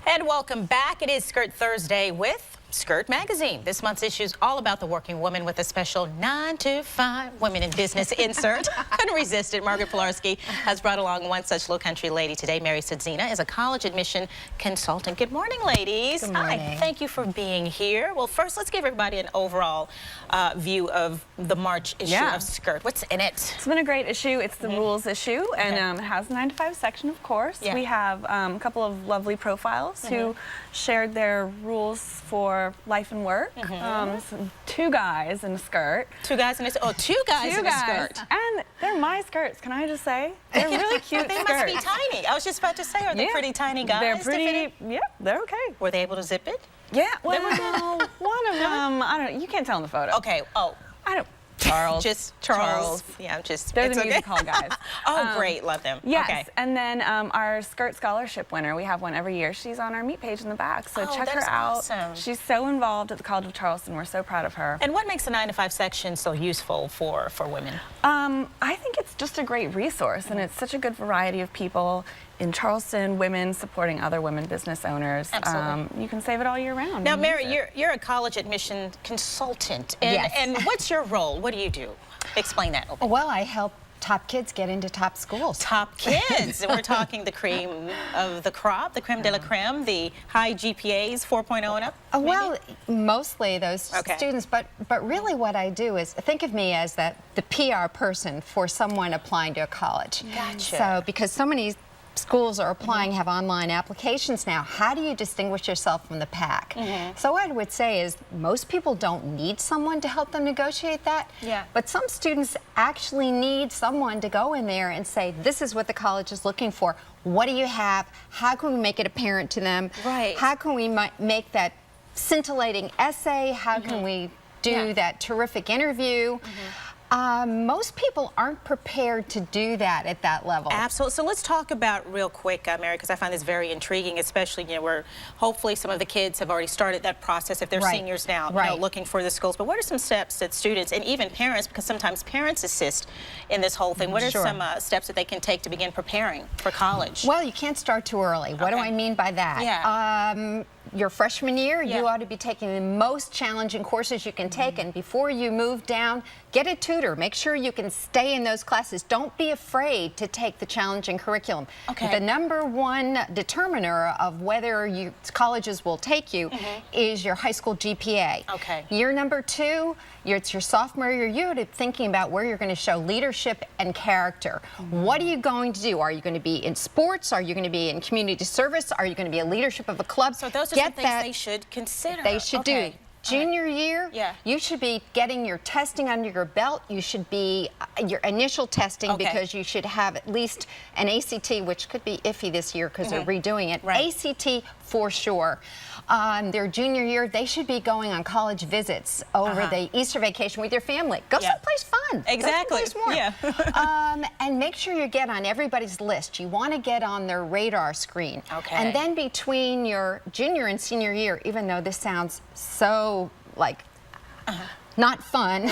And welcome back. It is Skirt Thursday with Skirt Magazine. This month's issue is all about the working woman with a special 9 to 5 women in business insert. Couldn't resist it. Margaret Pilarski has brought along one such low country lady today. Mary Sudzina is a college admission consultant. Good morning, ladies. Good morning. Hi. Thank you for being here. Well, first, let's give everybody an overall view of the March issue of Skirt. What's in it? It's been a great issue. It's the rules issue, and it has a 9 to 5 section, of course. We have a couple of lovely profiles who shared their rules for life and work. So 2 guys in a skirt. 2 guys in a skirt. Oh, 2 guys in a skirt. And they're my skirts, can I just say? They're really cute They skirts. must be tiny. I was just about to say, are they pretty tiny guys? They're pretty, they're okay. Were they able to zip it? Yeah, well, one of them, I don't know, you can't tell in the photo. Okay, I don't, Charles. Just Charles. Yeah, just. They're the music hall guys. Oh, great. Love them. Yes, okay. And then our Skirt Scholarship winner, we have one every year. She's on our meet page in the back, so check her out. Awesome. She's so involved at the College of Charleston. We're so proud of her. And what makes the 9 to 5 section so useful for women? I think it's just a great resource, and it's such a good variety of people in Charleston, women supporting other women business owners. Absolutely. You can save it all year round. Now, Mary, you're a college admission consultant. And what's your role? What do you do? Explain that. Well, I help top kids get into top schools. Top kids. And we're talking the cream of the crop, the creme de la creme, the high GPAs, 4.0 and up? Well, mostly those students, but really what I do is think of me as the PR person for someone applying to a college. Gotcha. So because so many schools are applying, have online applications now. How do you distinguish yourself from the pack? So what I would say is most people don't need someone to help them negotiate that. But some students actually need someone to go in there and say, this is what the college is looking for. What do you have? How can we make it apparent to them? Right. How can we make that scintillating essay? How can we do that terrific interview? Most people aren't prepared to do that at that level. Absolutely. So let's talk about real quick, Mary, because I find this very intriguing, especially, where hopefully some of the kids have already started that process if they're seniors now, looking for the schools. But what are some steps that students and even parents, because sometimes parents assist in this whole thing, what are some steps that they can take to begin preparing for college? Well, you can't start too early. What do I mean by that? Your freshman year, you ought to be taking the most challenging courses you can take, and before you move down, get a tutor. Make sure you can stay in those classes. Don't be afraid to take the challenging curriculum. The #1 determiner of whether colleges will take you is your high school GPA. Year number 2, it's your sophomore year, you're thinking about where you're going to show leadership and character. What are you going to do? Are you going to be in sports? Are you going to be in community service? Are you going to be a leadership of a club? So those are some things they should consider. They should do. Junior year, you should be getting your testing under your belt. You should be your initial testing because you should have at least an ACT, which could be iffy this year because they're redoing it. ACT for sure. Their junior year, they should be going on college visits over the Easter vacation with your family. Go someplace fun. Exactly. Go someplace warm. And make sure you get on everybody's list. You want to get on their radar screen. And then between your junior and senior year, even though this sounds so like not fun,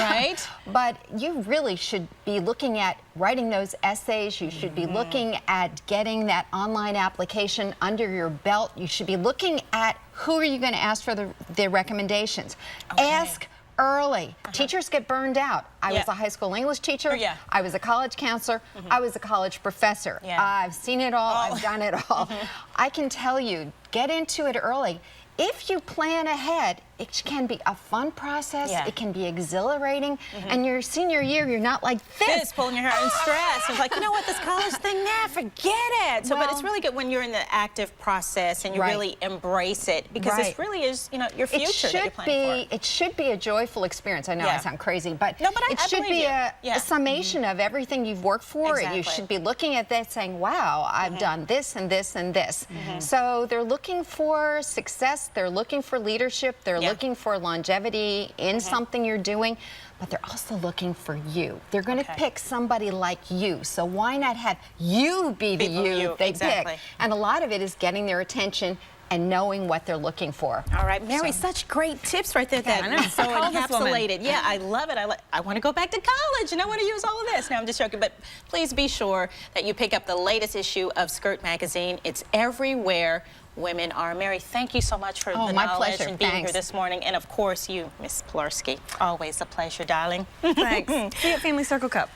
but you really should be looking at writing those essays. You should be looking at getting that online application under your belt. You should be looking at who are you going to ask for the recommendations. Ask early. Teachers get burned out. I was a high school English teacher. I was a college counselor. I was a college professor. I've seen it all. I've done it all. I can tell you, get into it early. If you plan ahead, it can be a fun process. It can be exhilarating. And your senior year, you're not like this. Pulling your hair in stress. It's like, you know what, this college thing, forget it. So, but it's really good when you're in the active process and you really embrace it, because this really is, your future that you're planning for. It should be a joyful experience. I know I sound crazy, but it should believe be a summation of everything you've worked for. You should be looking at that saying, wow, I've done this and this and this. So they're looking for success. They're looking for leadership. They're looking for longevity in something you're doing, but they're also looking for you. They're going to pick somebody like you, so why not have you be the you they pick? And a lot of it is getting their attention and knowing what they're looking for. All right, Mary, such great tips right there that so encapsulated. Yeah, I love it. I want to go back to college and I want to use all of this. Now, I'm just joking, but please be sure that you pick up the latest issue of Skirt Magazine. It's everywhere women are. Mary, thank you so much for the my knowledge pleasure. and being Thanks. here this morning. And of course, you, Miss Pilarski. Always a pleasure, darling. Thanks. See you at Family Circle Cup.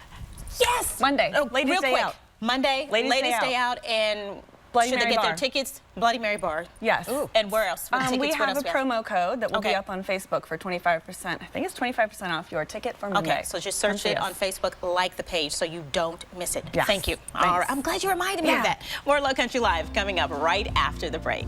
Yes! Monday. Oh, Ladies' real Day quick. Out. Monday, Ladies' Day Out, and Bloody should Mary they get Bar. their tickets? Bloody Mary Bar. Yes. Ooh. And where else? What tickets? We What have else a promo code that will be up on Facebook for 25%. I think it's 25% off your ticket for Monday. Okay, so just search it on Facebook, like the page so you don't miss it. Yes. Thank you. Thanks. All right, I'm glad you reminded me of that. More Low Country Live coming up right after the break.